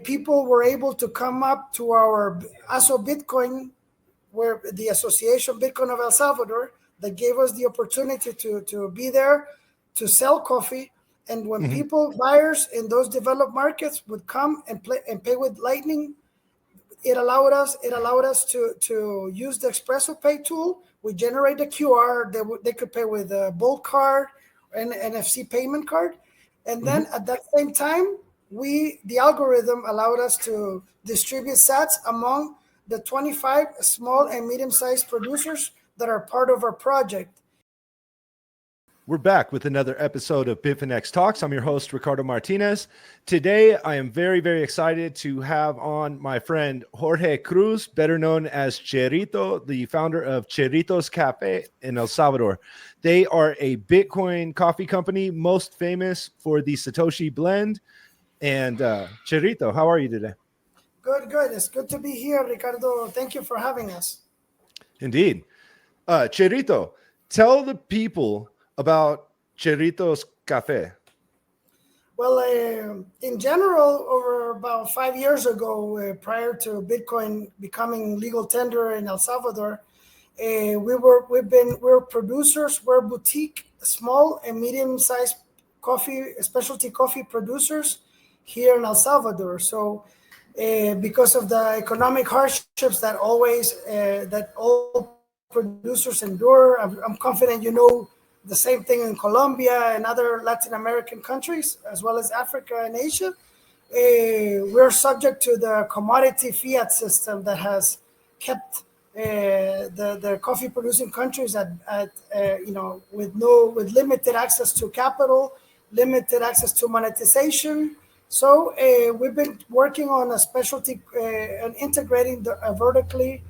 people were able to come up to our ASO Bitcoin, where the Association Bitcoin of El Salvador, that gave us the opportunity to be there to sell coffee. And when buyers in those developed markets would come and pay with Lightning, it allowed us to use the ExpressoPay tool. We generate a QR. They could pay with a Bolt card and NFC payment card. And then at that same time, the algorithm allowed us to distribute sats among the 25 small and medium-sized producers that are part of our project. We're back with another episode of Bitfinex Talks. I'm your host, Ricardo Martinez. Today, I am very, very excited to have on my friend Jorge Cruz, better known as Cherito, the founder of Cherito Cafe in El Salvador. They are a Bitcoin coffee company, most famous for the Satoshi blend. And Cherito, how are you today? Good. It's good to be here, Ricardo. Thank you for having us. Indeed. Cherito, tell the people about Cherito Cafe. Well, in general, over about 5 years ago, prior to Bitcoin becoming legal tender in El Salvador, we're producers, we're boutique, small and medium-sized specialty coffee producers here in El Salvador. So, because of the economic hardships that all producers endure, I'm confident you know the same thing in Colombia and other Latin American countries, as well as Africa and Asia. We're subject to the commodity fiat system that has kept the coffee producing countries with limited access to capital, limited access to monetization. So we've been working on a specialty and integrating vertically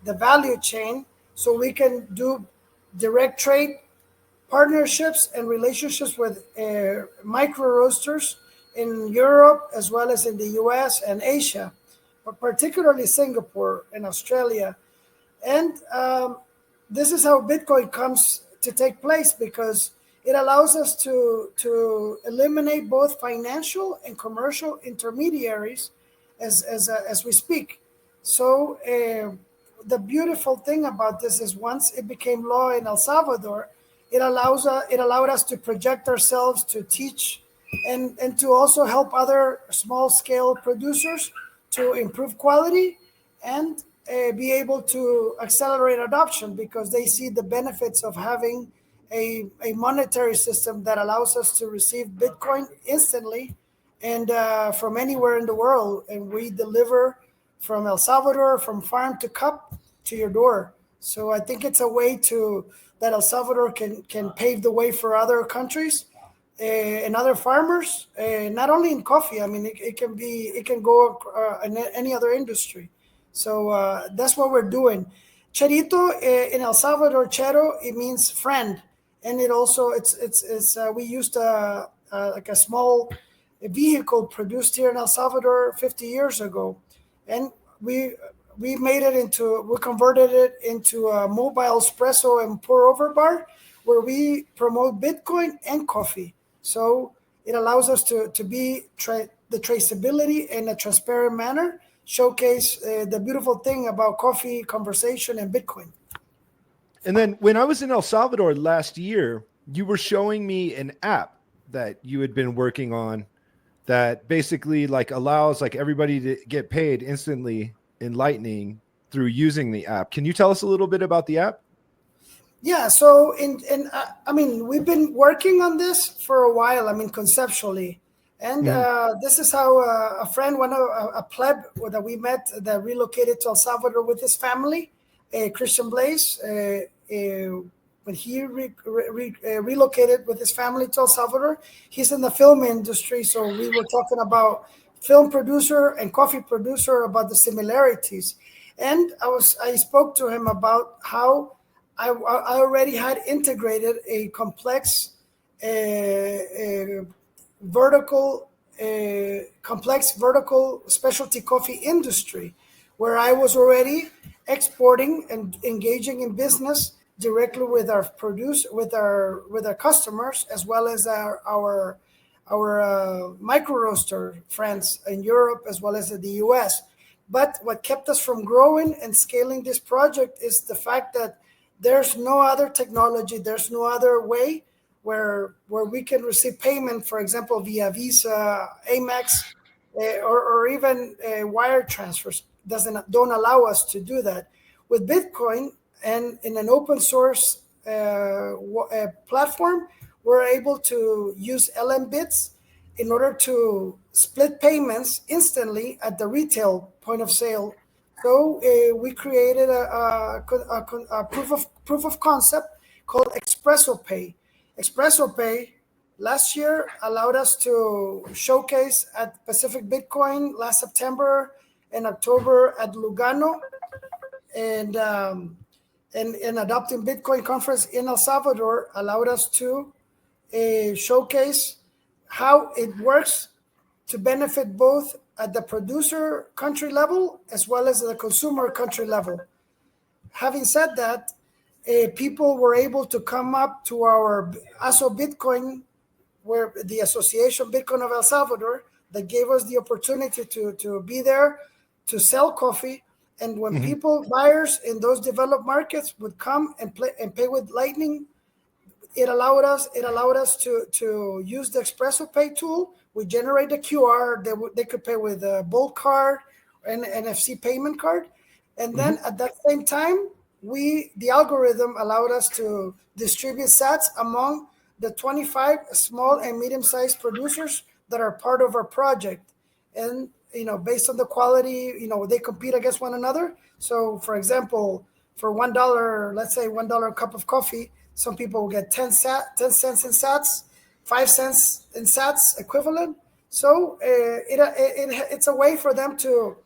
the value chain so we can do direct trade partnerships and relationships with micro roasters in Europe as well as in the US and Asia, but particularly Singapore and Australia. And this is how Bitcoin comes to take place, because it allows us to eliminate both financial and commercial intermediaries as we speak. So the beautiful thing about this is once it became law in El Salvador, it allowed us to project ourselves, to teach, and to also help other small-scale producers to improve quality and be able to accelerate adoption, because they see the benefits of having a monetary system that allows us to receive Bitcoin instantly and from anywhere in the world. And we deliver from El Salvador, from farm to cup to your door. So I think it's a way that El Salvador can pave the way for other countries and other farmers, not only in coffee. I mean, it can go in any other industry. So that's what we're doing. Cherito in El Salvador, chero, it means friend, and it also we used like a small vehicle produced here in El Salvador 50 years ago, and we converted it into a mobile espresso and pour over bar where we promote Bitcoin and coffee. So it allows us to be the traceability in a transparent manner, showcase the beautiful thing about coffee, conversation, and Bitcoin. And then when I was in El Salvador last year, you were showing me an app that you had been working on that basically like allows like everybody to get paid instantly in Lightning through using the app. Can you tell us a little bit about the app? Yeah, so I mean, we've been working on this for a while. I mean, conceptually, and this is how a friend, a pleb that we met that relocated to El Salvador with his family, Christian Blaze, when he relocated with his family to El Salvador. He's in the film industry, so we were talking about film producer and coffee producer, about the similarities. And I spoke to him about how I already had integrated a complex vertical specialty coffee industry, where I was already exporting and engaging in business directly with our customers, as well as our micro roaster friends in Europe as well as in the US. But what kept us from growing and scaling this project is the fact that there's no other technology, there's no other way where we can receive payment, for example, via Visa, Amex, or even wire transfers. Don't allow us to do that. With Bitcoin and in an open source platform, we're able to use LM bits in order to split payments instantly at the retail point of sale. So we created a proof of concept called ExpressoPay. ExpressoPay last year allowed us to showcase at Pacific Bitcoin last September and October at Lugano, and adopting Bitcoin conference in El Salvador allowed us to showcase how it works to benefit both at the producer country level as well as the consumer country level. Having said that, people were able to come up to our ASO Bitcoin, where the Association Bitcoin of El Salvador, that gave us the opportunity to be there to sell coffee. And when buyers in those developed markets would come and pay with Lightning, it allowed us to use the ExpressoPay tool. We generate a QR. They could pay with a Bolt card and NFC payment card, and then at that same time, the algorithm allowed us to distribute sats among the 25 small and medium-sized producers that are part of our project. And based on the quality, they compete against one another. So, for example, for $1, let's say $1 cup of coffee, some people will get 10 cents in sats, 5 cents in sats equivalent. So it's a way for them to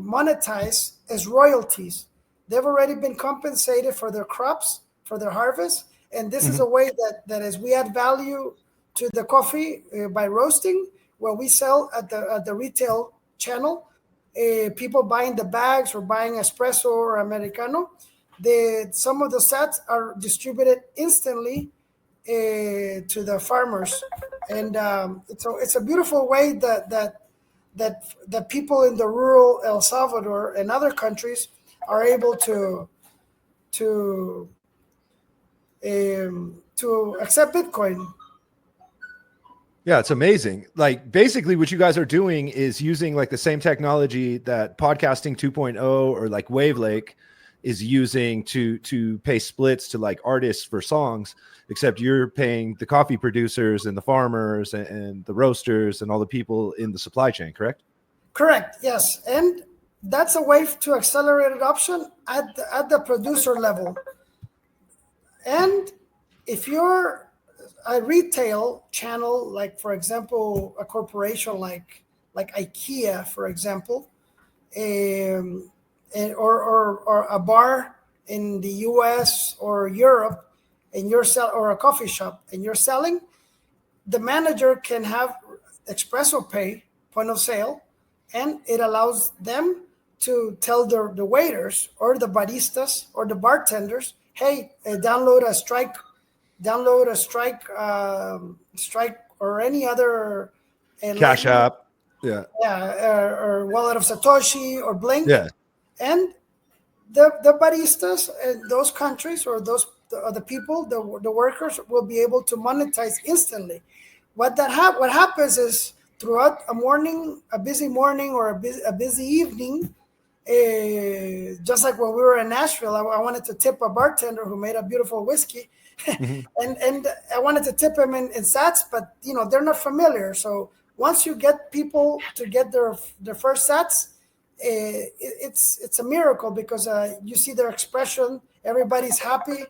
monetize as royalties. They've already been compensated for their crops, for their harvest, and this is a way that as we add value to the coffee by roasting, where we sell at the retail channel, people buying the bags or buying espresso or Americano, some of the sats are distributed instantly to the farmers, and it's a beautiful way that people in the rural El Salvador and other countries are able to accept Bitcoin. Yeah, it's amazing. Like basically what you guys are doing is using like the same technology that podcasting 2.0 or like Wavelake is using to pay splits to like artists for songs, except you're paying the coffee producers and the farmers and the roasters and all the people in the supply chain, correct? Correct, yes. And that's a way to accelerate adoption at the producer level. And if you're a retail channel, like for example, a corporation like IKEA, for example, or a bar in the US or Europe, and or a coffee shop, and you're selling, the manager can have ExpressoPay point of sale, and it allows them to tell the waiters or the baristas or the bartenders, hey, download a Strike or any other Cash App, or Wallet of Satoshi or Blink, and the baristas in those countries or the people, the workers will be able to monetize instantly. What happens is throughout a busy morning or a busy evening, just like when we were in Nashville, I wanted to tip a bartender who made a beautiful whiskey, and I wanted to tip him in sats, but they're not familiar. So once you get people to get their first sats, it's a miracle, because you see their expression. Everybody's happy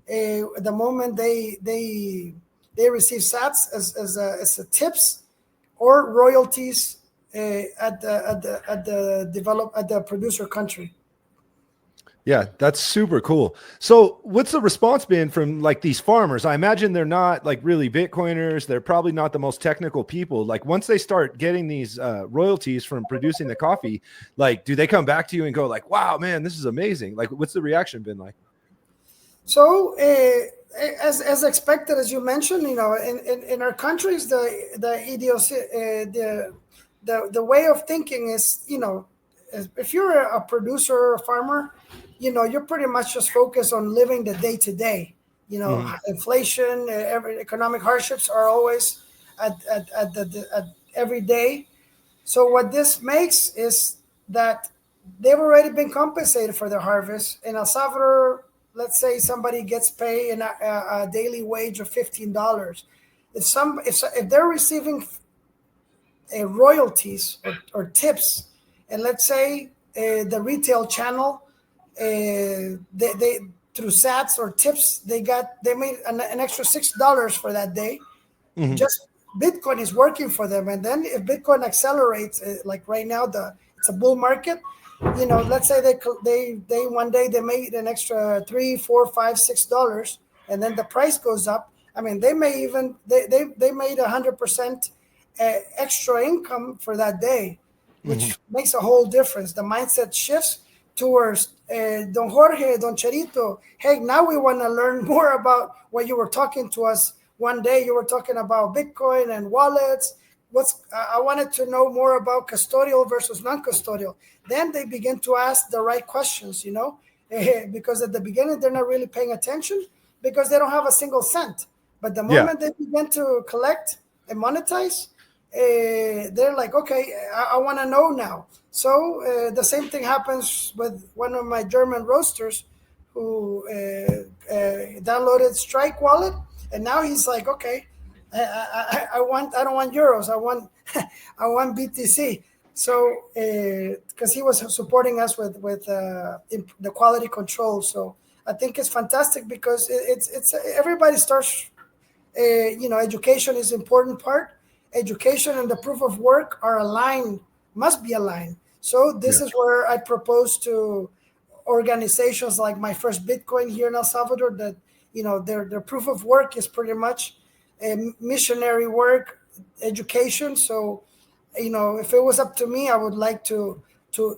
the moment they receive sats as tips or royalties at the producer country. Yeah, that's super cool. So what's the response been from like these farmers? I imagine they're not like really Bitcoiners. They're probably not the most technical people. Like once they start getting these royalties from producing the coffee, like do they come back to you and go like, wow, man, this is amazing? Like what's the reaction been like? So as expected, as you mentioned, in our countries, the way of thinking is, if you're a producer or a farmer, you're pretty much just focused on living the day to day. Hmm. Inflation, every economic hardships are always at every day. So what this makes is that they've already been compensated for their harvest. In El Salvador, let's say somebody gets paid a daily wage of $15. If they're receiving royalties or tips, and let's say the retail channel, they through sats or tips, they made an extra $6 for that day. Hmm. Just Bitcoin is working for them. And then if Bitcoin accelerates, like right now, it's a bull market. Let's say they one day they made an extra $3, $4, $5, $6, and then the price goes up. I mean, they made 100% extra income for that day, Hmm. which makes a whole difference. The mindset shifts towards Don Jorge, Don Cherito. Hey, now we want to learn more about what you were talking to us. One day you were talking about Bitcoin and wallets. I wanted to know more about custodial versus non-custodial. Then they begin to ask the right questions, because at the beginning they're not really paying attention because they don't have a single cent. But the Yeah. moment they begin to collect and monetize, they're like, okay, I want to know now. So the same thing happens with one of my German roasters who downloaded Strike Wallet, and now he's like, okay, I don't want euros, I want I want BTC. So because he was supporting us with the quality control, so I think it's fantastic because it's everybody starts education is important part. Education and the proof of work are aligned, must be aligned. So this Yeah. is where I propose to organizations like My First Bitcoin here in El Salvador that their proof of work is pretty much missionary work, education. So if it was up to me, I would like to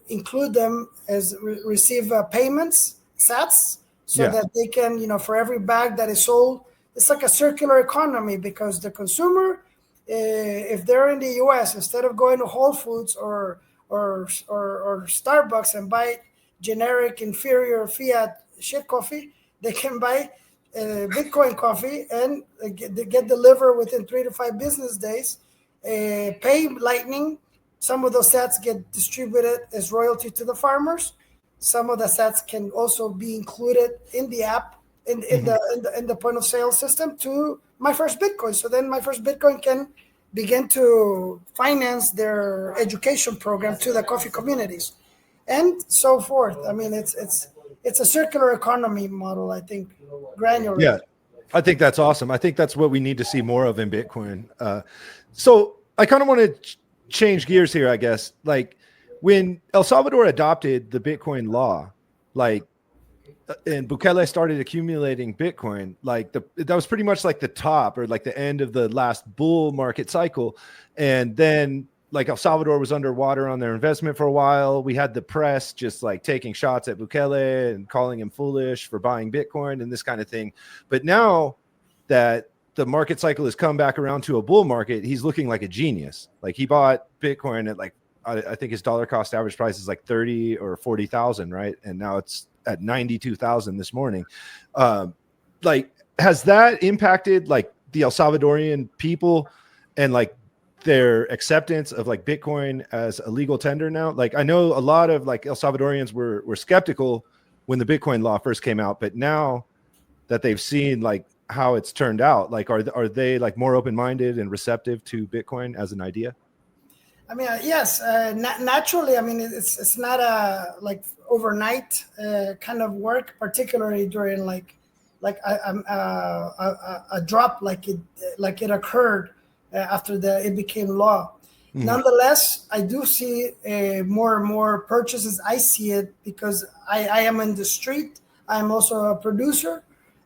include them as receive payments, sats, so Yeah. that they can, for every bag that is sold, it's like a circular economy because the consumer, if they're in the U.S., instead of going to Whole Foods or Starbucks and buy generic inferior fiat shit coffee, they can buy Bitcoin coffee and get delivered within 3 to 5 business days. Pay Lightning. Some of those sats get distributed as royalty to the farmers. Some of the sats can also be included in the app Hmm. in the point of sale system to My First Bitcoin. So then My First Bitcoin can begin to finance their education program to the coffee communities, and so forth. I mean, it's a circular economy model. I think Yeah. granular. I think that's awesome. I think that's what we need to see more of in Bitcoin. So I kind of want to change gears here, I guess. Like when El Salvador adopted the Bitcoin law, like and Bukele started accumulating Bitcoin, like that was pretty much like the top or like the end of the last bull market cycle. And then like El Salvador was underwater on their investment for a while. We had the press just like taking shots at Bukele and calling him foolish for buying Bitcoin and this kind of thing. But now that the market cycle has come back around to a bull market, he's looking like a genius. Like he bought Bitcoin at like, I think his dollar cost average price is like 30 or 40,000, right? And now it's at 92,000 this morning. Like, has that impacted like the El Salvadorian people and like their acceptance of like Bitcoin as a legal tender now? Like, I know a lot of like El Salvadorians were skeptical when the Bitcoin law first came out, but now that they've seen like how it's turned out, like are they like more open-minded and receptive to Bitcoin as an idea? I mean, yes, naturally. I mean, it's not a like overnight kind of work, particularly during like a drop like it occurred after it became law. Mhm. Nonetheless, I do see more and more purchases. I see it because I am in the street. I'm also a producer,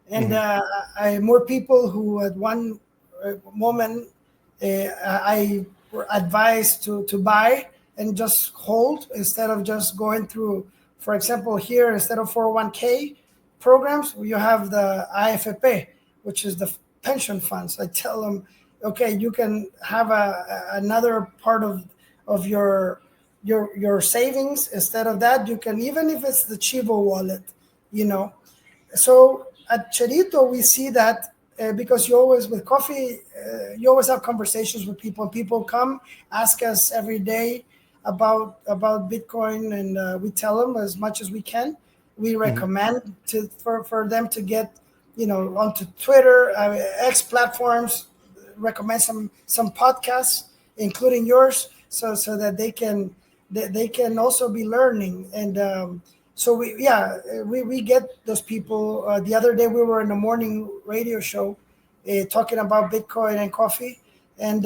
and Mhm. more people who at one moment I were advised to buy and just hold instead of just going through. For example, here instead of 401k programs, you have the IFP. which is the pension funds. I tell them, okay, you can have another part of your savings. Instead of that, you can, even if it's the Chivo wallet, you know. So at Cherito, we see that because you always, with coffee, you always have conversations with people. People come ask us every day about Bitcoin, and we tell them as much as we can. We recommend for them to get, onto Twitter, X platforms, recommend some podcasts, including yours, so that they can also be learning. And so we get those people. The other day we were in a morning radio show talking about Bitcoin and coffee, and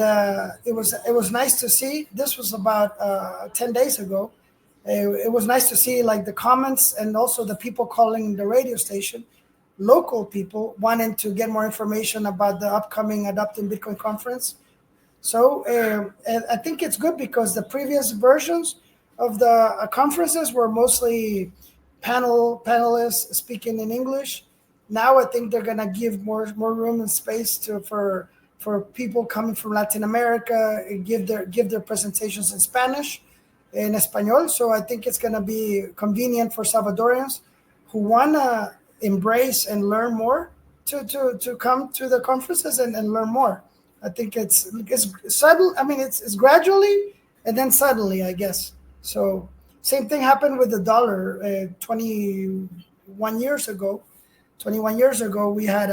it was nice to see. This was about 10 days ago. It was nice to see, like, the comments, and also the people calling the radio station, local people wanting to get more information about the upcoming Adopting Bitcoin conference. So I think it's good, because the previous versions of the conferences were mostly panelists speaking in English. Now I think they're gonna give more room and space for people coming from Latin America and give their presentations in Spanish, in Espanol. So I think it's gonna be convenient for Salvadorians who wanna embrace and learn more to come to the conferences and learn more. I think it's subtle. I mean, it's gradually and then suddenly, I guess. So same thing happened with the dollar 21 years ago. 21 years ago, we had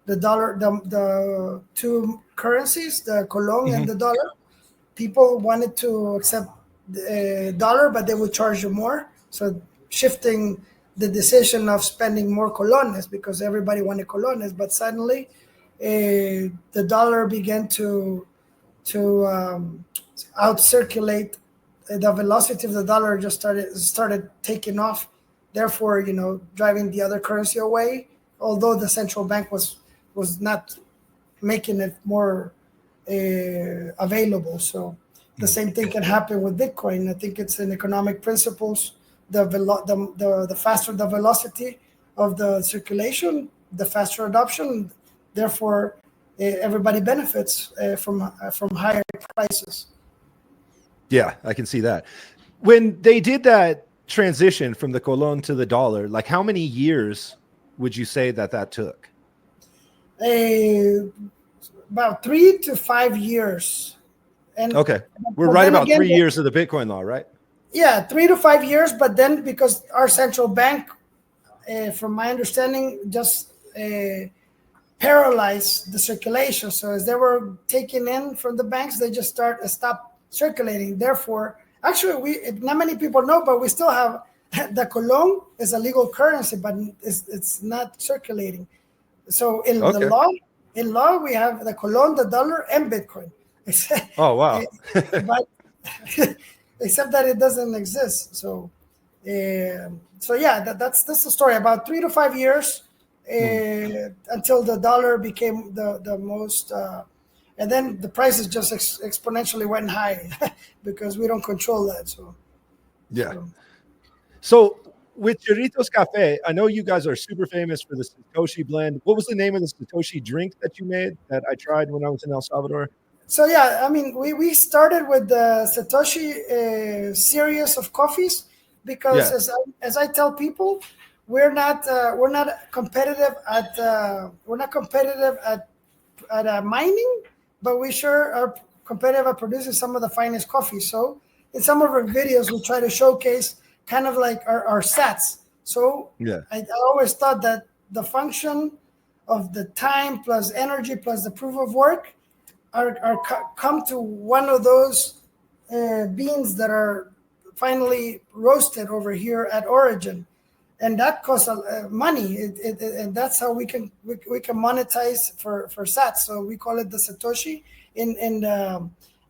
the dollar, the two currencies, the colon and the dollar. People wanted to accept the dollar, but they would charge you more. So shifting the decision of spending more colones, because everybody wanted colones, but suddenly the dollar began to out circulate. The velocity of the dollar just started taking off, therefore, driving the other currency away, although the central bank was not making it more available. So the same thing can happen with Bitcoin. I think it's in economic principles. The faster the velocity of the circulation, the faster adoption. Therefore, everybody benefits from higher prices. Yeah, I can see that. When they did that transition from the colon to the dollar, like, how many years would you say that took? About 3 to 5 years. And okay, we're right about again, 3 years of the Bitcoin law, right? Yeah, 3 to 5 years. But then, because our central bank, from my understanding, just paralyzed the circulation. So as they were taking in from the banks, they just stopped circulating. Therefore, actually, not many people know, but we still have the colon is a legal currency, but it's not circulating. So in law, we have the colon, the dollar, and Bitcoin. Oh wow! But except that it doesn't exist. So yeah, that's the story. About 3 to 5 years until the dollar became the most. And then the prices just exponentially went high because we don't control that. So with Cherito Cafe, I know you guys are super famous for the Satoshi blend. What was the name of the Satoshi drink that you made that I tried when I was in El Salvador? So yeah, I mean, we started with the Satoshi series of coffees because, as I tell people, we're not competitive at mining, but we sure are competitive at producing some of the finest coffee. So in some of our videos, we try to showcase kind of like our sats. So I always thought that the function of the time plus energy plus the proof of work are come to one of those beans that are finally roasted over here at origin. And that costs money, and that's how we can monetize for sats. So we call it the Satoshi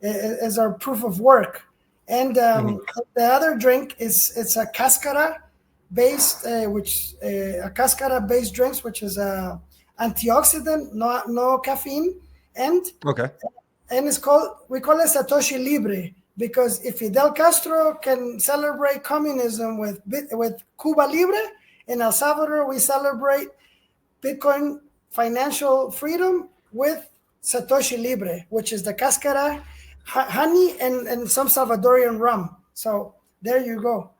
as our proof of work. And the other drink it's a cascara based, a cascara based drinks, which is a antioxidant, no caffeine, and it's we call it Satoshi Libre. Because if Fidel Castro can celebrate communism with Cuba Libre, in El Salvador we celebrate Bitcoin financial freedom with Satoshi Libre, which is the cascara, honey, and some Salvadorian rum. So there you go.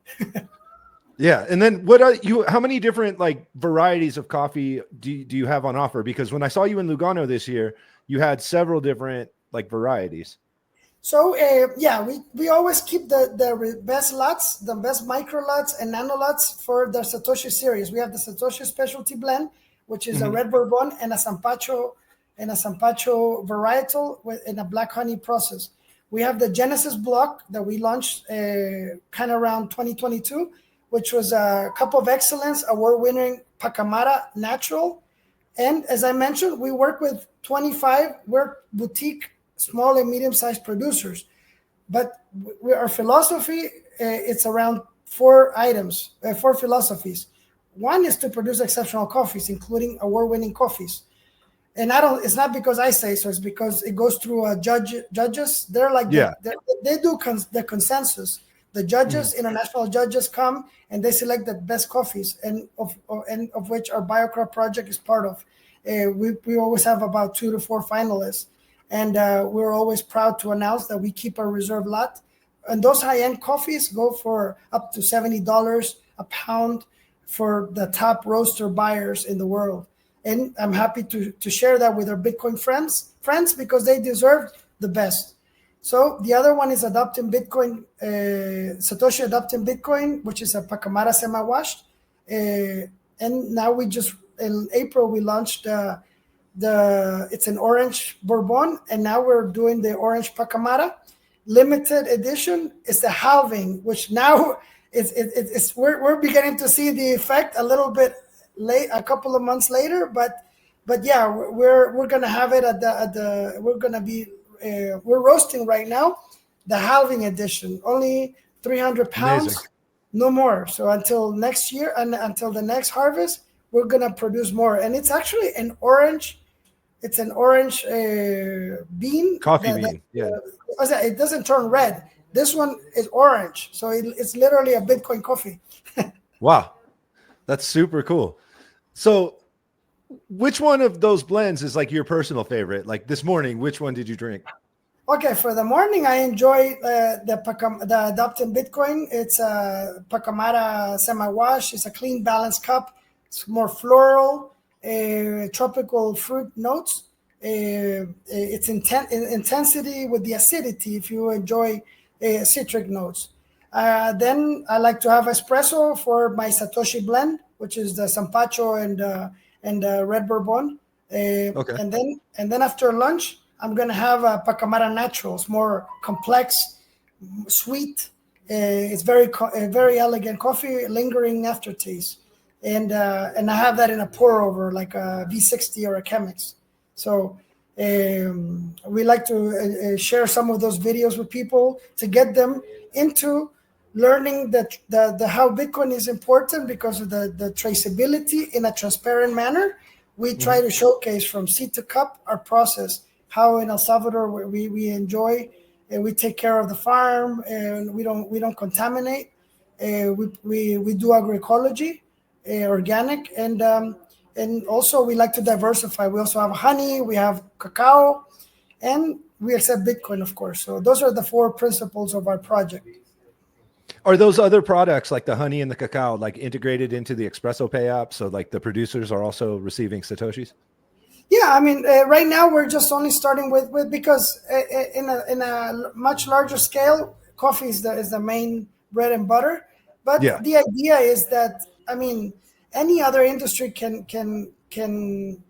Yeah. And then what are you, how many different like varieties of coffee do you have on offer? Because when I saw you in Lugano this year, you had several different like varieties. So yeah, we always keep the best lots, the best micro lots and nano lots for the Satoshi series. We have the Satoshi Specialty Blend, which is a red bourbon and a Sampacho varietal in a black honey process. We have the Genesis block that we launched kind of around 2022, which was a Cup of Excellence award-winning Pacamara Natural. And as I mentioned, we work with 25, we're boutique small and medium-sized producers. But our philosophy, it's around four philosophies. One is to produce exceptional coffees, including award-winning coffees. And it's not because I say so, it's because it goes through judges. They're like, they do the consensus. The judges, international judges come and they select the best coffees, and of which our BioCrop project is part of. We always have about 2 to 4 finalists. And we're always proud to announce that we keep our reserve lot. And those high-end coffees go for up to $70 a pound for the top roaster buyers in the world. And I'm happy to share that with our Bitcoin friends because they deserve the best. So the other one is Adopting Bitcoin, Satoshi Adopting Bitcoin, which is a Pacamara semi-washed. And now in April, we launched it's an orange bourbon, and now we're doing the orange Pacamara limited edition. It's the halving, which now we're beginning to see the effect a little bit late, a couple of months later. But yeah, we're gonna have it we're roasting right now the halving edition, only 300 pounds. Amazing. No more. So until next year and until the next harvest, we're gonna produce more. And it's actually an orange. It's an orange bean. Coffee bean. Yeah. It doesn't turn red. This one is orange. So it's literally a Bitcoin coffee. Wow. That's super cool. So which one of those blends is like your personal favorite? Like this morning, which one did you drink? Okay, for the morning, I enjoy the Adopting Bitcoin. It's a Pacamara semi-wash. It's a clean, balanced cup. It's more floral, tropical fruit notes. It's intensity with the acidity if you enjoy citric notes. Then I like to have espresso for my Satoshi blend, which is the Sampacho and red bourbon. Okay. And then after lunch, I'm gonna have a Pacamara Natural. It's more complex, sweet. It's very elegant coffee, lingering aftertaste. And I have that in a pour over, like a V60 or a Chemex. So we like to share some of those videos with people to get them into learning the how Bitcoin is important because of the traceability in a transparent manner. We try to showcase from seed to cup our process, how in El Salvador we enjoy and we take care of the farm and we don't contaminate. We do agroecology, organic, and also we like to diversify. We also have honey, we have cacao, and we accept Bitcoin, of course. So those are the 4 principles of our project. Are those other products like the honey and the cacao like integrated into the ExpressoPay app? So like the producers are also receiving Satoshis? Yeah, I mean, right now we're just only starting with because in a much larger scale, coffee is the main bread and butter. But the idea is that, I mean, any other industry can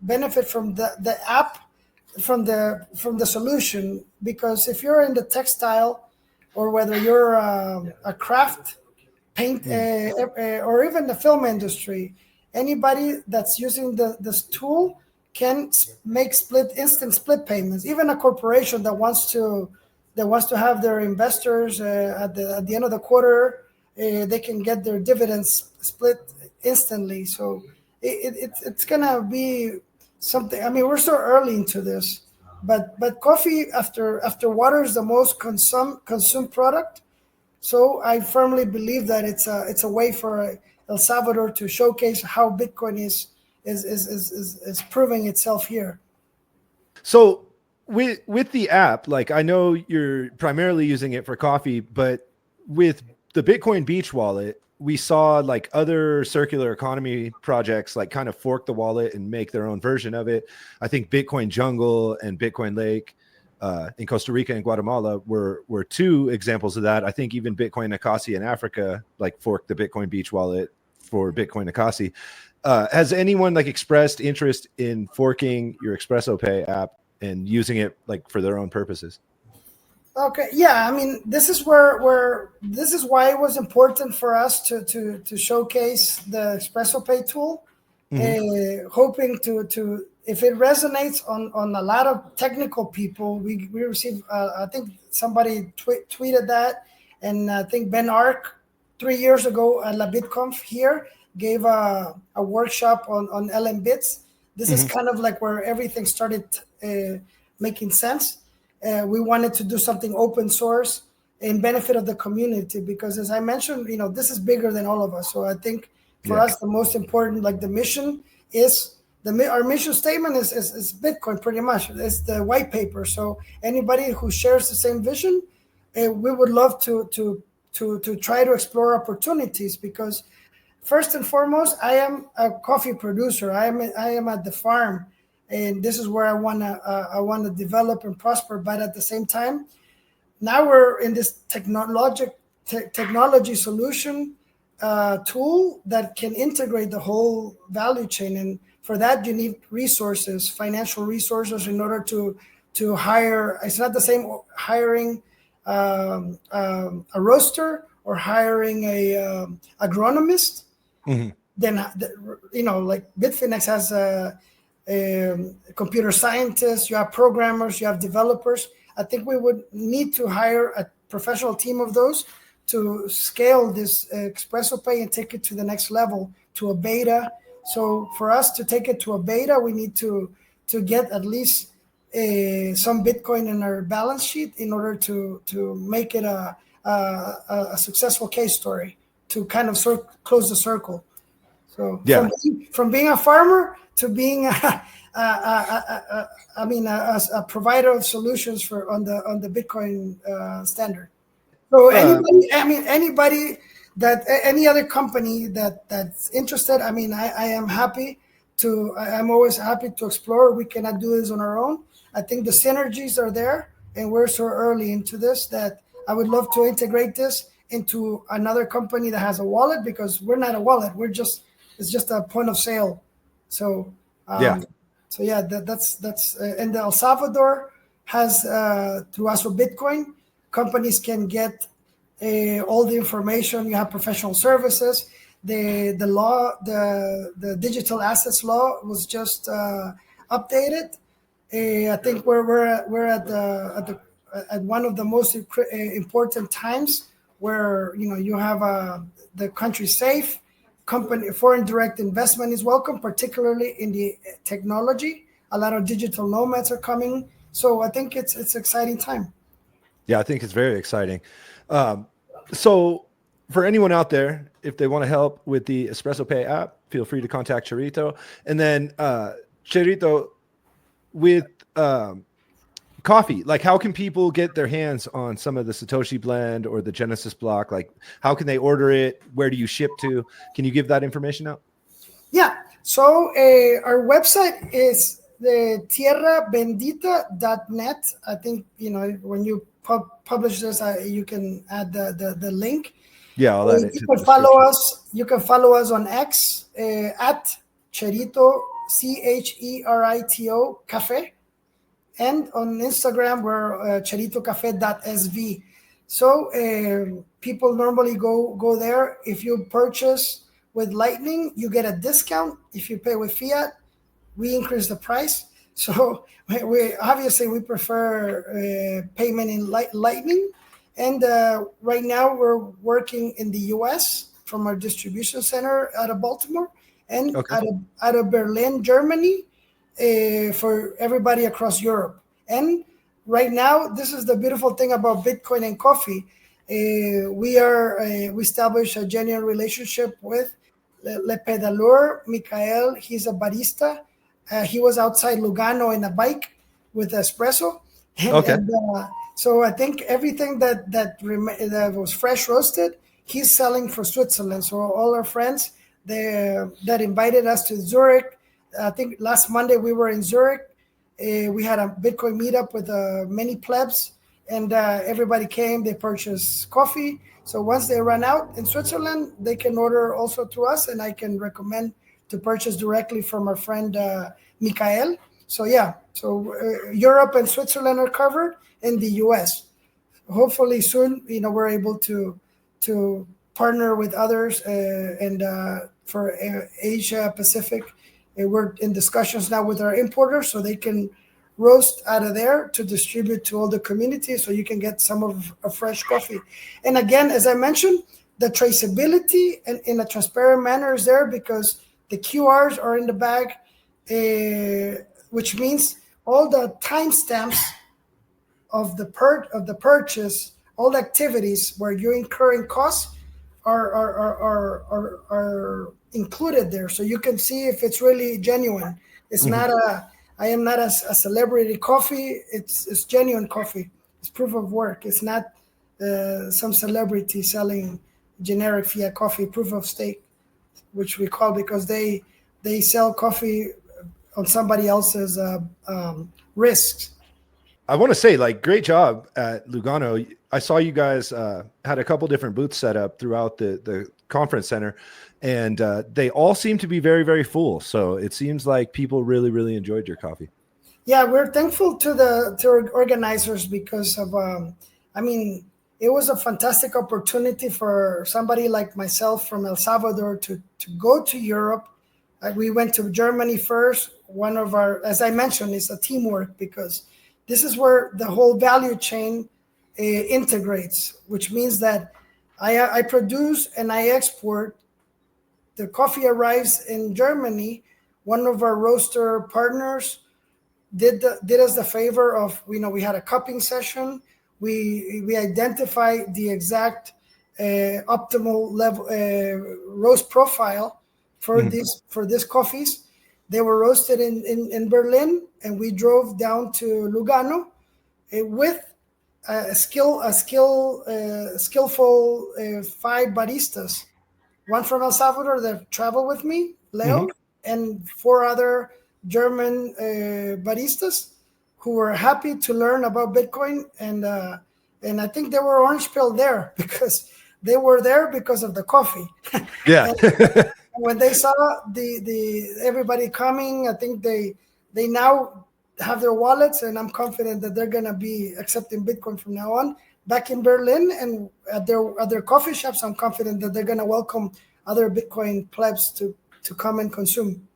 benefit from the app, from the solution, because if you're in the textile or whether you're a craft paint or even the film industry, anybody that's using this tool can make instant split payments. Even a corporation that wants to have their investors at the end of the quarter, they can get their dividends split instantly. So it's gonna be something. I mean, we're so early into this, but coffee after water is the most consumed product. So I firmly believe that it's a way for El Salvador to showcase how Bitcoin is is proving itself here. So with the app, like I know you're primarily using it for coffee, but with the Bitcoin Beach wallet, we saw like other circular economy projects like kind of fork the wallet and make their own version of it. I think Bitcoin Jungle and Bitcoin Lake in Costa Rica and Guatemala were two examples of that. I think even Bitcoin Nicasia in Africa like forked the Bitcoin Beach wallet for Bitcoin Nicasia. Has anyone like expressed interest in forking your ExpressoPay app and using it like for their own purposes? Okay, yeah, I mean, this is where this is why it was important for us to showcase the ExpressoPay tool, hoping to if it resonates on a lot of technical people. We received I think somebody tweeted that, and I think Ben Ark 3 years ago at La BitConf here gave a workshop on LM Bits. This is kind of like where everything started making sense. We wanted to do something open source in benefit of the community, because as I mentioned, this is bigger than all of us. So I think for us, the most important, like the mission is our mission statement is Bitcoin, pretty much. It's the white paper. So anybody who shares the same vision, we would love to try to explore opportunities, because first and foremost, I am a coffee producer. I am at the farm, and this is where I wanna develop and prosper. But at the same time, now we're in this technology solution tool that can integrate the whole value chain, and for that you need resources, financial resources, in order to hire. It's not the same hiring a roaster or hiring a agronomist. Then like Bitfinex has computer scientists, you have programmers, you have developers. I think we would need to hire a professional team of those to scale this ExpressoPay and take it to the next level, to a beta. So for us to take it to a beta, we need to get at least some Bitcoin in our balance sheet in order to make it a successful case story, to kind of close the circle. So from being a farmer to being a provider of solutions for on the Bitcoin standard. So anybody that any other company that's interested, I am happy to. I'm always happy to explore. We cannot do this on our own. I think the synergies are there, and we're so early into this that I would love to integrate this into another company that has a wallet, because we're not a wallet. It's just a point of sale. So that's and El Salvador has through Astro Bitcoin, companies can get all the information. You have professional services. The law, the digital assets law was just updated. I think we're at one of the most important times where you have the country safe. Foreign direct investment is welcome, particularly in the technology. A lot of digital nomads are coming, so I think it's exciting time. Yeah, I think it's very exciting. So for anyone out there, if they want to help with the ExpressoPay app, feel free to contact Cherito. And then Cherito, with coffee, like how can people get their hands on some of the Satoshi blend or the Genesis block? Like how can they order it? Where do you ship to? Can you give that information out? Yeah. So our website is the tierrabendita.net. I think, when you publish this, you can add the link. Yeah, I'll add it You to can the follow us. You can follow us on X at Cherito, Cherito Cafe. And on Instagram, we're cheritocafe.sv. So people normally go there. If you purchase with Lightning, you get a discount. If you pay with fiat, we increase the price. So we obviously prefer payment in Lightning. And right now we're working in the U.S. from our distribution center out of Baltimore, and out of Berlin, Germany, for everybody across Europe. And right now, this is the beautiful thing about Bitcoin and coffee. We established a genuine relationship with Le Pedaleur, Michael, he's a barista. He was outside Lugano in a bike with espresso. And, Okay. and so I think everything that was fresh roasted, he's selling for Switzerland. So all our friends that invited us to Zurich, I think last Monday we were in Zurich. We had a Bitcoin meetup with many plebs, and everybody came. They purchased coffee. So once they run out in Switzerland, they can order also through us, and I can recommend to purchase directly from our friend Mikael. So yeah, so Europe and Switzerland are covered, in the U.S. Hopefully soon, we're able to partner with others, and for Asia Pacific, we're in discussions now with our importers so they can roast out of there to distribute to all the community, so you can get some of a fresh coffee. And again, as I mentioned, the traceability and in a transparent manner is there because the QRs are in the bag, which means all the timestamps of the purchase, all the activities where you're incurring costs are included there, so you can see if it's really genuine. It's not a I am not a celebrity coffee. It's genuine coffee. It's proof of work. It's not some celebrity selling generic fiat coffee, proof of stake, which we call because they sell coffee on somebody else's risks. I want to say, like, great job at Lugano. I saw you guys had a couple different booths set up throughout the conference center, and they all seem to be very, very full. So it seems like people really, really enjoyed your coffee. Yeah, we're thankful to our organizers because of I mean, it was a fantastic opportunity for somebody like myself from El Salvador to go to Europe. We went to Germany first. One of our, as I mentioned, is a teamwork because this is where the whole value chain integrates, which means that I produce and I export. The coffee arrives in Germany. One of our roaster partners did us the favor of, we had a cupping session. We identified the exact optimal level roast profile for these coffees. They were roasted in Berlin, and we drove down to Lugano with skillful 5 baristas, one from El Salvador that traveled with me, Leo, and 4 other German baristas who were happy to learn about Bitcoin. And I think they were orange pill there because they were there because of the coffee. Yeah. When they saw the everybody coming, I think they now have their wallets, and I'm confident that they're gonna be accepting Bitcoin from now on. Back in Berlin and at their coffee shops, I'm confident that they're gonna welcome other Bitcoin plebs to come and consume.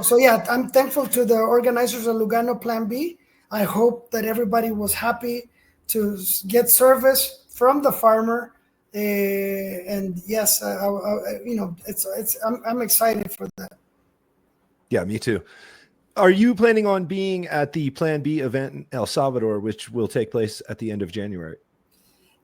So yeah, I'm thankful to the organizers of Lugano Plan B. I hope that everybody was happy to get service from the farmer. And yes, I'm excited for that. Yeah, me too. Are you planning on being at the Plan B event in El Salvador, which will take place at the end of January?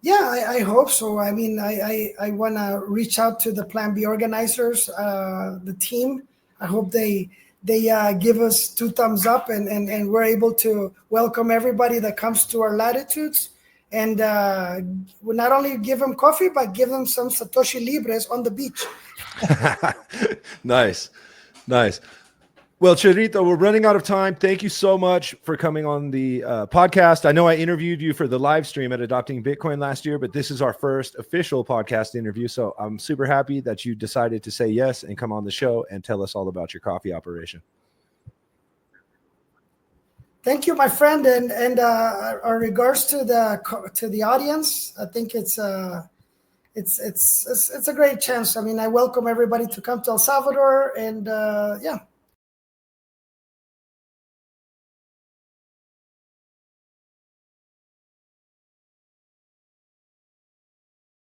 Yeah, I hope so. I mean, I want to reach out to the Plan B organizers, the team. I hope they give us 2 thumbs up, and we're able to welcome everybody that comes to our latitudes, and we'll not only give them coffee, but give them some Satoshi Libres on the beach. Nice. Well, Cherito, we're running out of time. Thank you so much for coming on the podcast. I know I interviewed you for the live stream at Adopting Bitcoin last year, but this is our first official podcast interview. So I'm super happy that you decided to say yes and come on the show and tell us all about your coffee operation. Thank you, my friend, and our regards to the audience. I think it's a great chance. I mean, I welcome everybody to come to El Salvador, and yeah,